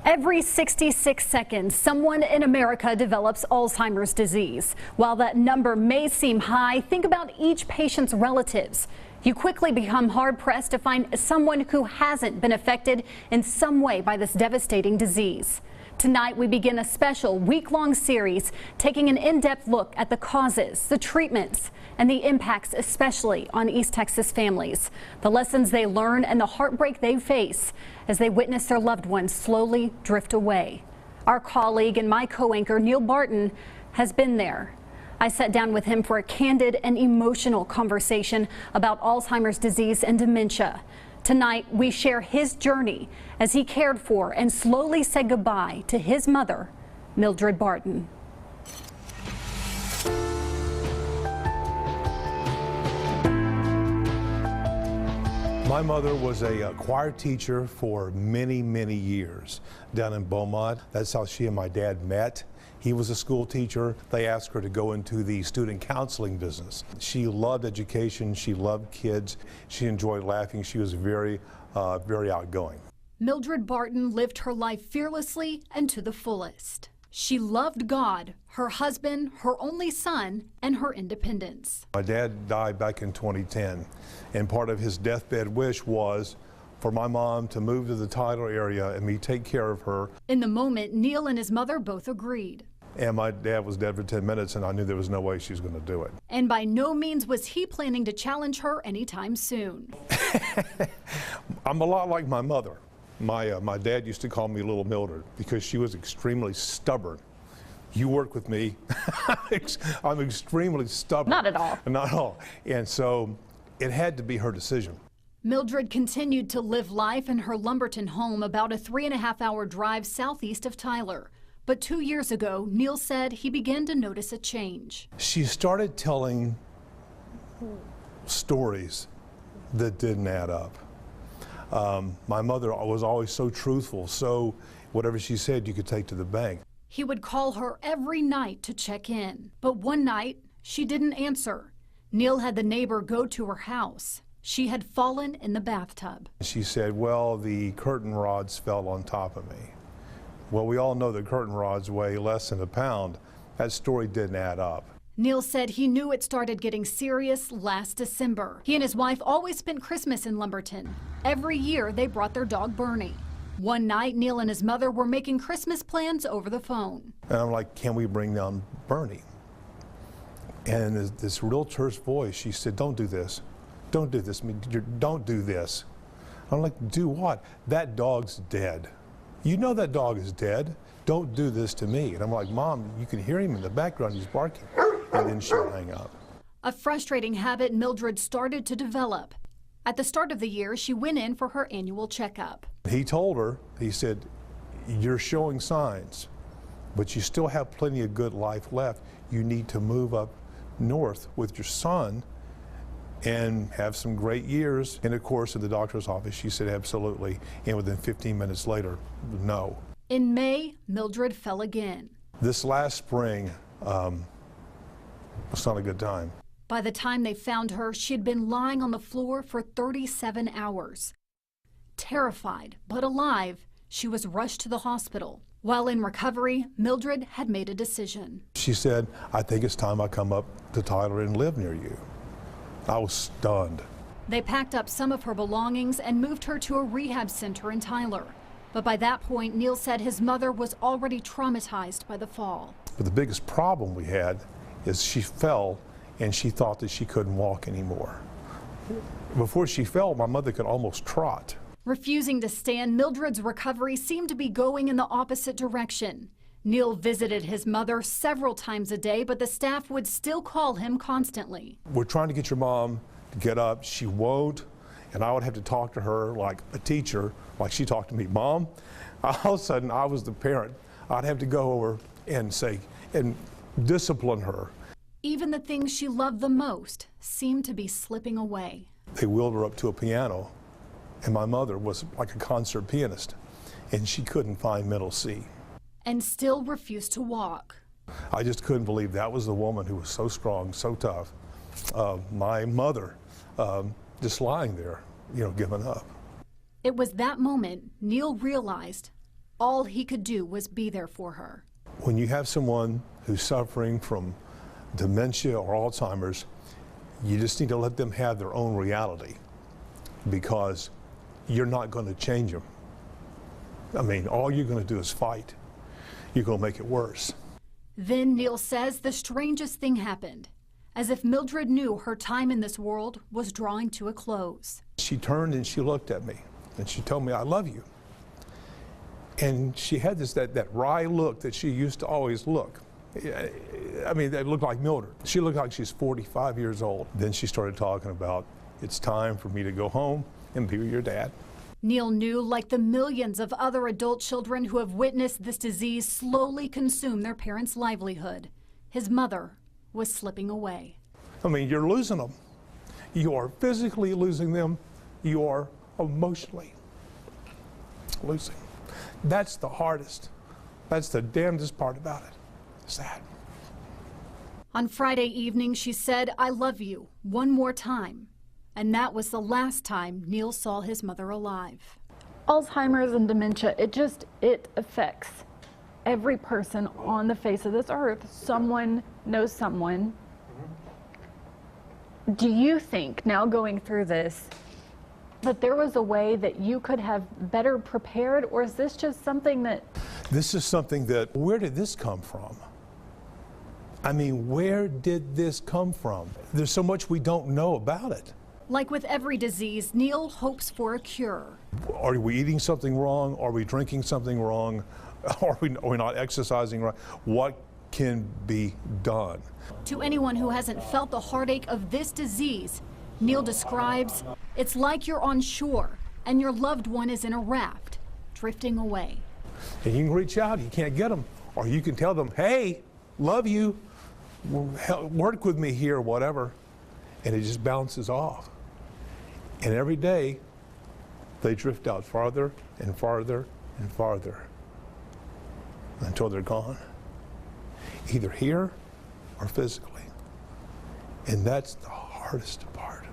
Every 66 seconds, someone in America develops Alzheimer's disease. While that number may seem high, think about each patient's relatives. You quickly become hard-pressed to find someone who hasn't been affected in some way by this devastating disease. Tonight, we begin a special week-long series taking an in-depth look at the causes, the treatments, and the impacts, especially on East Texas families. The lessons they learn and the heartbreak they face as they witness their loved ones slowly drift away. Our colleague and my co-anchor, Neil Barton, has been there. I sat down with him for a candid and emotional conversation about Alzheimer's disease and dementia. Tonight, we share his journey as he cared for and slowly said goodbye to his mother, Mildred Barton. My mother was a choir teacher for many, many years down in Beaumont. That's how she and my dad met. He was a school teacher. They asked her to go into the student counseling business. She loved education. She loved kids. She enjoyed laughing. She was very outgoing. Mildred Barton lived her life fearlessly and to the fullest. She loved God, her husband, her only son, and her independence. My dad died back in 2010, and part of his deathbed wish was for my mom to move to the Tyler area and me take care of her. In the moment, Neil and his mother both agreed. And my dad was dead for 10 minutes, and I knew there was no way she was going to do it. And by no means was he planning to challenge her anytime soon. I'm a lot like my mother. My dad used to call me Little Mildred because she was extremely stubborn. You work with me, I'm extremely stubborn. Not at all. Not at all. And so it had to be her decision. Mildred continued to live life in her Lumberton home about a 3.5-hour drive southeast of Tyler. But 2 years ago, Neil said he began to notice a change. She started telling stories that didn't add up. My mother was always so truthful, so whatever she said you could take to the bank. He would call her every night to check in. But one night, she didn't answer. Neil had the neighbor go to her house. She had fallen in the bathtub. She said, well, the curtain rods fell on top of me. Well, we all know that curtain rods weigh less than a pound. That story didn't add up. Neil said he knew it started getting serious last December. He and his wife always spent Christmas in Lumberton. Every year, they brought their dog, Bernie. One night, Neil and his mother were making Christmas plans over the phone. And I'm like, can we bring down Bernie? And in this real terse voice, she said, don't do this. Don't do this. Don't do this. I'm like, do what? That dog's dead. You know that dog is dead. Don't do this to me. And I'm like, Mom, you can hear him in the background. He's barking. And then she'll hang up. A frustrating habit Mildred started to develop. At the start of the year, she went in for her annual checkup. He told her, he said, you're showing signs, but you still have plenty of good life left. You need to move up north with your son and have some great years. And of course, in the doctor's office, she said absolutely. And within 15 minutes later, no. In May, Mildred fell again. This last spring was not a good time. By the time they found her, she had been lying on the floor for 37 hours. Terrified but alive, she was rushed to the hospital. While in recovery, Mildred had made a decision. She said, I think it's time I come up to Tyler and live near you. I was stunned. They packed up some of her belongings and moved her to a rehab center in Tyler. But by that point, Neil said his mother was already traumatized by the fall. But the biggest problem we had is she fell and she thought that she couldn't walk anymore. Before she fell, my mother could almost trot. Refusing to stand, Mildred's recovery seemed to be going in the opposite direction. Neil visited his mother several times a day, but the staff would still call him constantly. We're trying to get your mom to get up. She won't. And I would have to talk to her like a teacher, like she talked to me. Mom, all of a sudden I was the parent. I'd have to go over and say, and discipline her. Even the things she loved the most seemed to be slipping away. They wheeled her up to a piano, and my mother was like a concert pianist, and she couldn't find middle C. And still refused to walk. I just couldn't believe that was the woman who was so strong, so tough. My mother just lying there, giving up. It was that moment Neil realized All he could do was be there for her. When you have someone who's suffering from dementia or Alzheimer's, you just need to let them have their own reality, because you're not going to change them. I mean, all you're going to do is fight. You're going to make it worse. Then Neil says the strangest thing happened, as if Mildred knew her time in this world was drawing to a close. She turned and she looked at me and she told me, "I love you." And she had that wry look that she used to always look. I mean, it looked like Mildred. She looked like she's 45 years old. Then she started talking about, "It's time for me to go home and be with your dad." Neil knew, like the millions of other adult children who have witnessed this disease slowly consume their parents' livelihood, his mother was slipping away. I mean, you're losing them. You are physically losing them. You are emotionally losing. That's the hardest. That's the damnedest part about it. It's that. On Friday evening, she said, "I love you," one more time. And that was the last time Neil saw his mother alive. Alzheimer's and dementia, it affects every person on the face of this earth. Someone knows someone. Do you think, now going through this, that there was a way that you could have better prepared, or is this just something that... This is something that, where did this come from? I mean, where did this come from? There's so much we don't know about it. Like with every disease, Neil hopes for a cure. Are we eating something wrong? Are we drinking something wrong? Are we not exercising right? What can be done? To anyone who hasn't felt the heartache of this disease, Neil describes, it's like you're on shore and your loved one is in a raft, drifting away. And you can reach out, you can't get them. Or you can tell them, "Hey, love you, work with me here," whatever. And it just bounces off. And every day, they drift out farther and farther and farther until they're gone, either here or physically. And that's the hardest part.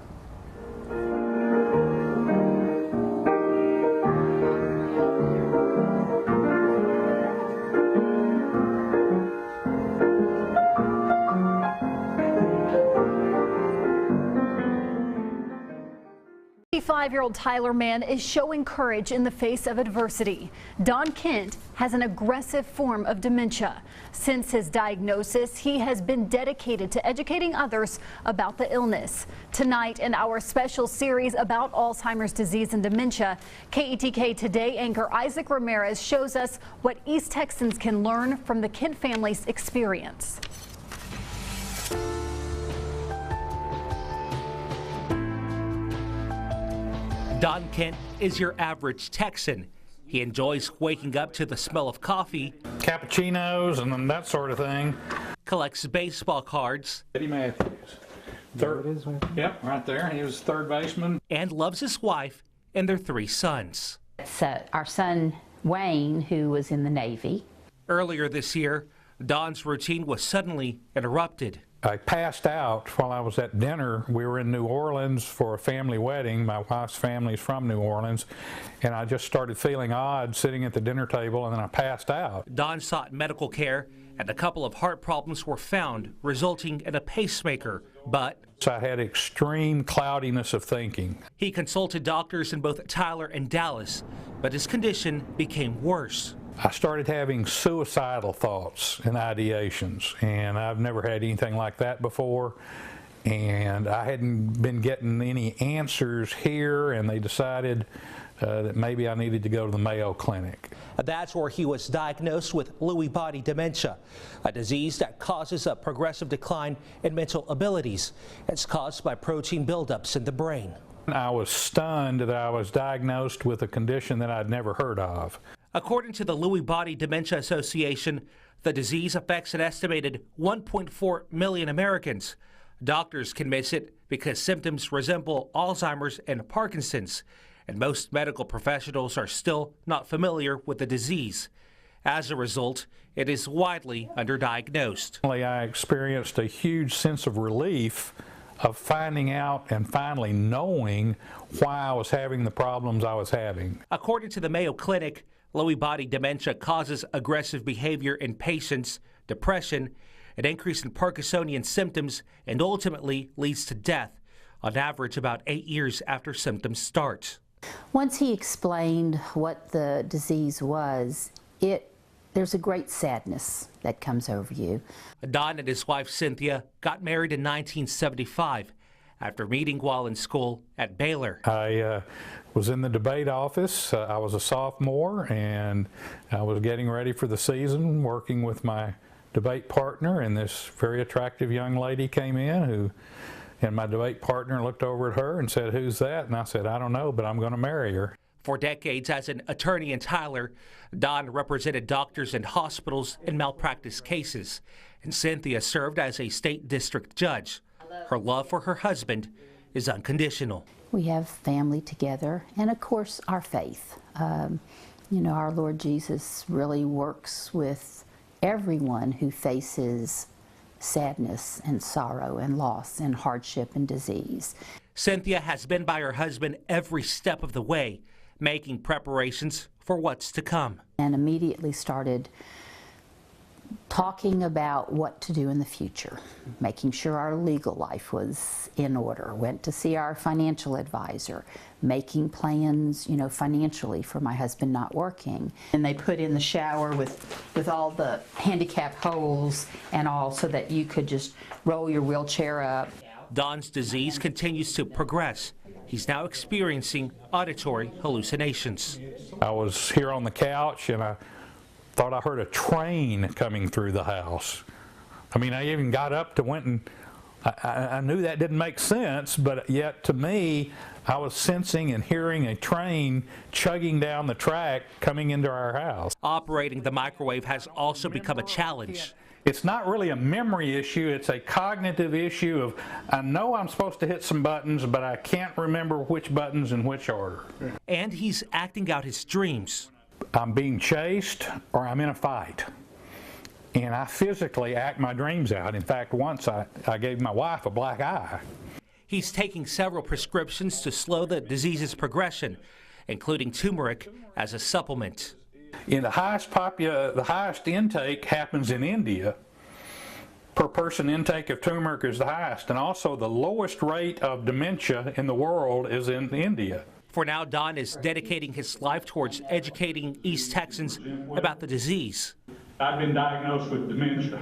55-year-old Tyler man is showing courage in the face of adversity. Don Kent has an aggressive form of dementia. Since his diagnosis, he has been dedicated to educating others about the illness. Tonight in our special series about Alzheimer's disease and dementia, KETK Today anchor Isaac Ramirez shows us what East Texans can learn from the Kent family's experience. Don Kent is your average Texan. He enjoys waking up to the smell of coffee, cappuccinos and that sort of thing. Collects baseball cards. Eddie Matthews. Third, yep, right there. He was third baseman. And loves his wife and their 3 sons. It's our son, Wayne, who was in the Navy. Earlier this year, Don's routine was suddenly interrupted. I passed out while I was at dinner. We were in New Orleans for a family wedding. My wife's family is from New Orleans. And I just started feeling odd sitting at the dinner table, and then I passed out. Don sought medical care, and a couple of heart problems were found, resulting in a pacemaker, but So I had extreme cloudiness of thinking. He consulted doctors in both Tyler and Dallas, but his condition became worse. I started having suicidal thoughts and ideations, and I've never had anything like that before. And I hadn't been getting any answers here, and they decided that maybe I needed to go to the Mayo Clinic. That's where he was diagnosed with Lewy body dementia, a disease that causes a progressive decline in mental abilities. It's caused by protein buildups in the brain. I was stunned that I was diagnosed with a condition that I'd never heard of. According to the Lewy Body Dementia Association, the disease affects an estimated 1.4 million Americans. Doctors can miss it because symptoms resemble Alzheimer's and Parkinson's, and most medical professionals are still not familiar with the disease. As a result, it is widely underdiagnosed. I experienced a huge sense of relief of finding out and finally knowing why I was having the problems I was having. According to the Mayo Clinic, Lewy body dementia causes aggressive behavior in patients, depression, an increase in Parkinsonian symptoms, and ultimately leads to death, on average about 8 years after symptoms start. Once he explained what the disease was, there's a great sadness that comes over you. Don and his wife Cynthia got married in 1975 after meeting while in school at Baylor. I was in the debate office. I was a sophomore, and I was getting ready for the season, working with my debate partner, and this very attractive young lady came in and my debate partner looked over at her and said, "Who's that?" And I said, "I don't know, but I'm going to marry her." For decades as an attorney in Tyler, Don represented doctors and hospitals in malpractice cases, and Cynthia served as a state district judge. Her love for her husband is unconditional. We have family together, and of course our faith. You know, our Lord Jesus really works with everyone who faces sadness and sorrow and loss and hardship and disease. Cynthia has been by her husband every step of the way, making preparations for what's to come. And immediately started talking about what to do in the future, making sure our legal life was in order, went to see our financial advisor, making plans, you know, financially for my husband not working. And they put in the shower with all the handicap holes and all so that you could just roll your wheelchair up. Don's disease continues to progress. He's now experiencing auditory hallucinations. I was here on the couch and I thought I heard a train coming through the house. I mean, I even got up to went and I knew that didn't make sense, but yet to me, I was sensing and hearing a train chugging down the track coming into our house. Operating the microwave has also become a challenge. It's not really a memory issue, it's a cognitive issue of, I know I'm supposed to hit some buttons, but I can't remember which buttons in which order. And he's acting out his dreams. I'm being chased or I'm in a fight. And I physically act my dreams out. In fact, once I gave my wife a black eye. He's taking several prescriptions to slow the disease's progression, including turmeric as a supplement. In the highest intake happens in India. Per person intake of turmeric is the highest, and also the lowest rate of dementia in the world is in India. For now, Don is dedicating his life towards educating East Texans about the disease. I've been diagnosed with dementia.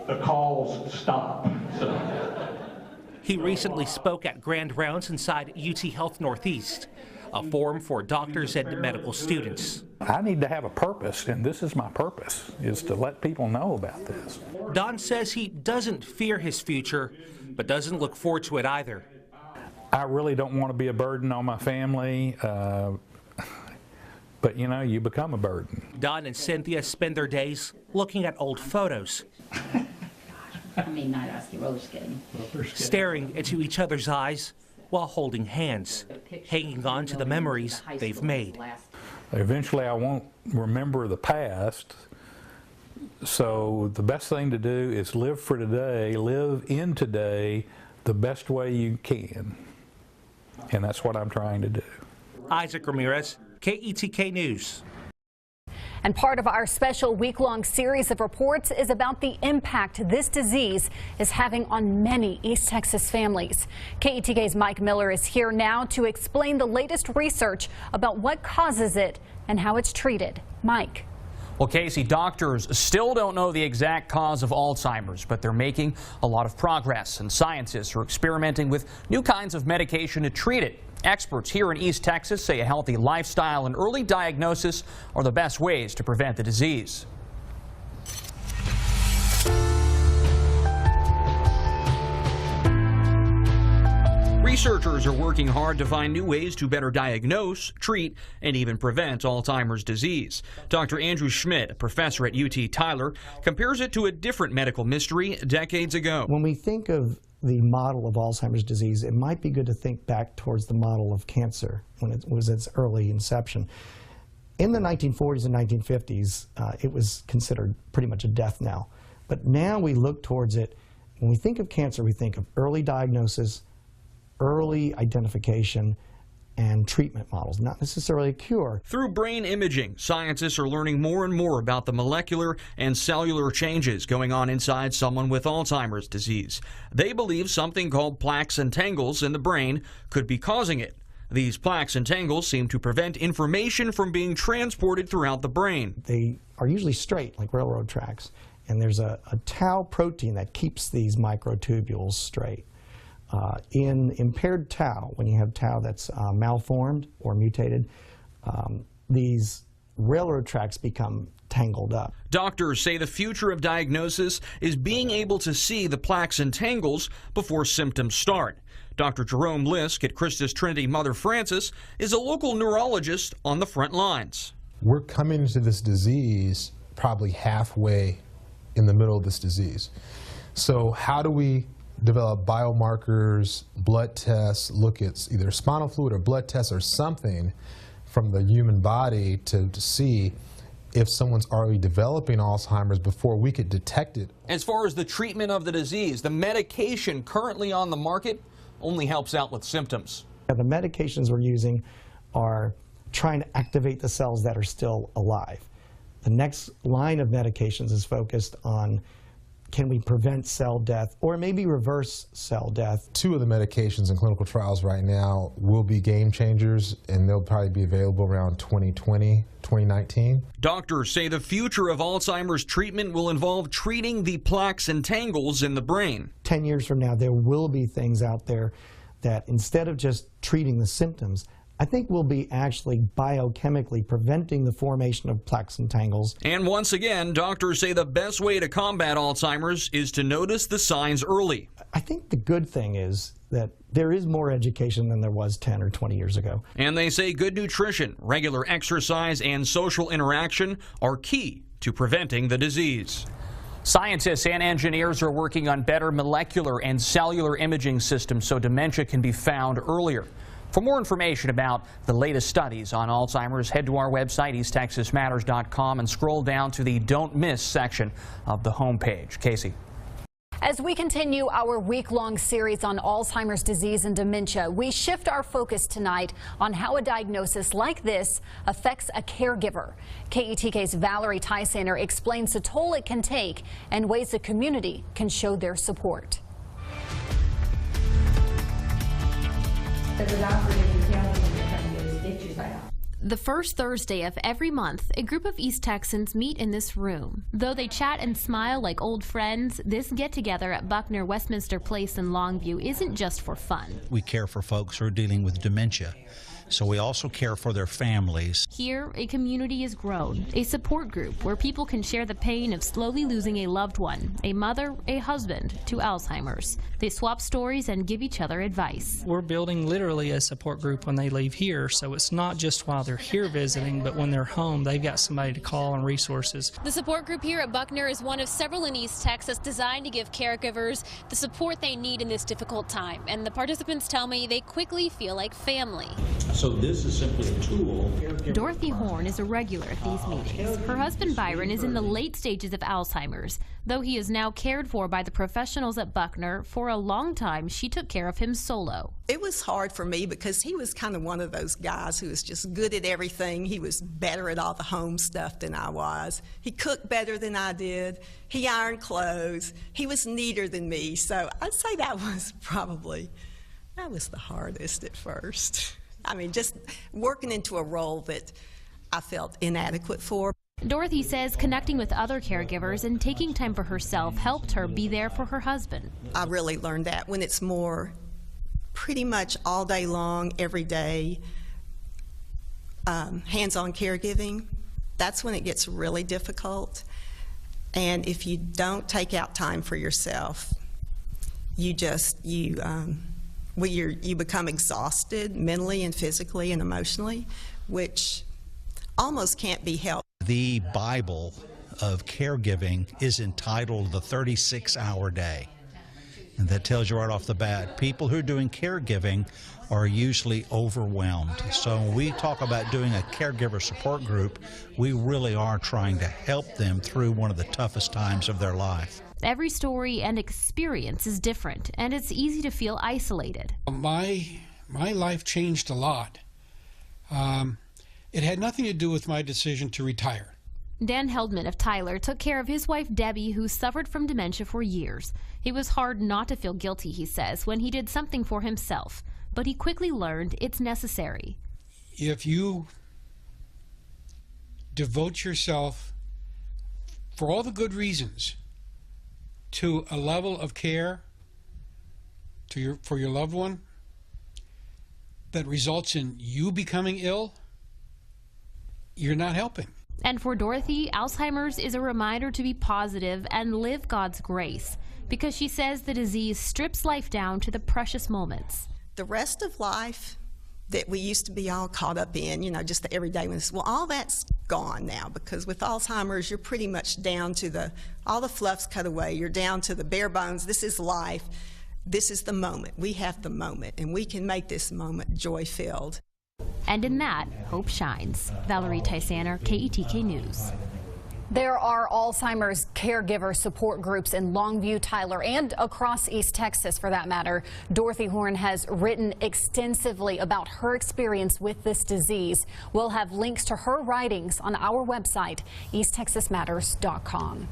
The calls stop. He recently spoke at Grand Rounds inside UT Health Northeast, a forum for doctors and medical students. I need to have a purpose, and this is my purpose, is to let people know about this. Don says he doesn't fear his future, but doesn't look forward to it either. I really don't want to be a burden on my family, but you know, you become a burden. Don and Cynthia spend their days looking at old photos, staring into each other's eyes while holding hands, hanging on to the memories they've made. Eventually I won't remember the past, so the best thing to do is live for today, live in today the best way you can. And that's what I'm trying to do. Isaac Ramirez, KETK News. And part of our special week-long series of reports is about the impact this disease is having on many East Texas families. KETK's Mike Miller is here now to explain the latest research about what causes it and how it's treated. Mike. Well, Casey, doctors still don't know the exact cause of Alzheimer's, but they're making a lot of progress, and scientists are experimenting with new kinds of medication to treat it. Experts here in East Texas say a healthy lifestyle and early diagnosis are the best ways to prevent the disease. Researchers are working hard to find new ways to better diagnose, treat, and even prevent Alzheimer's disease. Dr. Andrew Schmidt, a professor at UT Tyler, compares it to a different medical mystery decades ago. When we think of the model of Alzheimer's disease, it might be good to think back towards the model of cancer when it was its early inception. In the 1940s and 1950s, it was considered pretty much a death knell. But now we look towards it. When we think of cancer, we think of early diagnosis, early identification, and treatment models, not necessarily a cure. Through brain imaging, scientists are learning more and more about the molecular and cellular changes going on inside someone with Alzheimer's disease. They believe something called plaques and tangles in the brain could be causing it. These plaques and tangles seem to prevent information from being transported throughout the brain. They are usually straight, like railroad tracks, and there's a tau protein that keeps these microtubules straight. In impaired tau, when you have tau that's malformed or mutated, these railroad tracks become tangled up. Doctors say the future of diagnosis is being able to see the plaques and tangles before symptoms start. Dr. Jerome Lisk at Christus Trinity Mother Frances is a local neurologist on the front lines. We're coming into this disease probably halfway in the middle of this disease. So how do we develop biomarkers, blood tests, look at either spinal fluid or blood tests or something from the human body to see if someone's already developing Alzheimer's before we could detect it? As far as the treatment of the disease, the medication currently on the market only helps out with symptoms. The medications we're using are trying to activate the cells that are still alive. The next line of medications is focused on, can we prevent cell death or maybe reverse cell death? 2 of the medications in clinical trials right now will be game changers, and they'll probably be available around 2020, 2019. Doctors say the future of Alzheimer's treatment will involve treating the plaques and tangles in the brain. 10 years from now, there will be things out there that instead of just treating the symptoms, I think we'll be actually biochemically preventing the formation of plaques and tangles. And once again, doctors say the best way to combat Alzheimer's is to notice the signs early. I think the good thing is that there is more education than there was 10 or 20 years ago. And they say good nutrition, regular exercise, and social interaction are key to preventing the disease. Scientists and engineers are working on better molecular and cellular imaging systems so dementia can be found earlier. For more information about the latest studies on Alzheimer's, head to our website, easttexasmatters.com, and scroll down to the Don't Miss section of the homepage. Casey. As we continue our week-long series on Alzheimer's disease and dementia, we shift our focus tonight on how a diagnosis like this affects a caregiver. KETK's Valerie Tysaner explains the toll it can take and ways the community can show their support. The first Thursday of every month, a group of East Texans meet in this room. Though they chat and smile like old friends, this get-together at Buckner Westminster Place in Longview isn't just for fun. We care for folks who are dealing with dementia, so we also care for their families. Here, a community is grown, a support group where people can share the pain of slowly losing a loved one, a mother, a husband, to Alzheimer's. They swap stories and give each other advice. We're building literally a support group when they leave here, so it's not just while they're here visiting, but when they're home, they've got somebody to call and resources. The support group here at Buckner is one of several in East Texas designed to give caregivers the support they need in this difficult time, and the participants tell me they quickly feel like family. So this is simply a tool. Dorothy Horn is a regular at these meetings. Her husband Byron is in the late stages of Alzheimer's. Though he is now cared for by the professionals at Buckner, for a long time she took care of him solo. It was hard for me because he was kind of one of those guys who was just good at everything. He was better at all the home stuff than I was. He cooked better than I did. He ironed clothes. He was neater than me. So I'd say that was the hardest at first. I mean, just working into a role that I felt inadequate for. Dorothy says connecting with other caregivers and taking time for herself helped her be there for her husband. I really learned that when it's more pretty much all day long, every day, hands-on caregiving, that's when it gets really difficult. And if you don't take out time for yourself, you become exhausted mentally and physically and emotionally, which almost can't be helped. The Bible of caregiving is entitled the 36-hour day. And that tells you right off the bat, people who are doing caregiving are usually overwhelmed. So when we talk about doing a caregiver support group, we really are trying to help them through one of the toughest times of their life. Every story and experience is different, and it's easy to feel isolated. My life changed a lot It had nothing to do with my decision to retire. Dan Heldman of Tyler took care of his wife Debbie, who suffered from dementia for years. It was hard not to feel guilty, he says, when he did something for himself, but he quickly learned it's necessary. If you devote yourself, for all the good reasons, to a level of care for your loved one that results in you becoming ill, you're not helping. And for Dorothy, Alzheimer's is a reminder to be positive and live God's grace, because she says the disease strips life down to the precious moments. The rest of life that we used to be all caught up in, you know, just the everyday ones, well, all that's gone now, because with Alzheimer's, you're pretty much down to all the fluff's cut away. You're down to the bare bones. This is life. This is the moment. We have the moment, and we can make this moment joy-filled. And in that, hope shines. Valerie Tysaner, KETK News. There are Alzheimer's caregiver support groups in Longview, Tyler, and across East Texas for that matter. Dorothy Horn has written extensively about her experience with this disease. We'll have links to her writings on our website, easttexasmatters.com.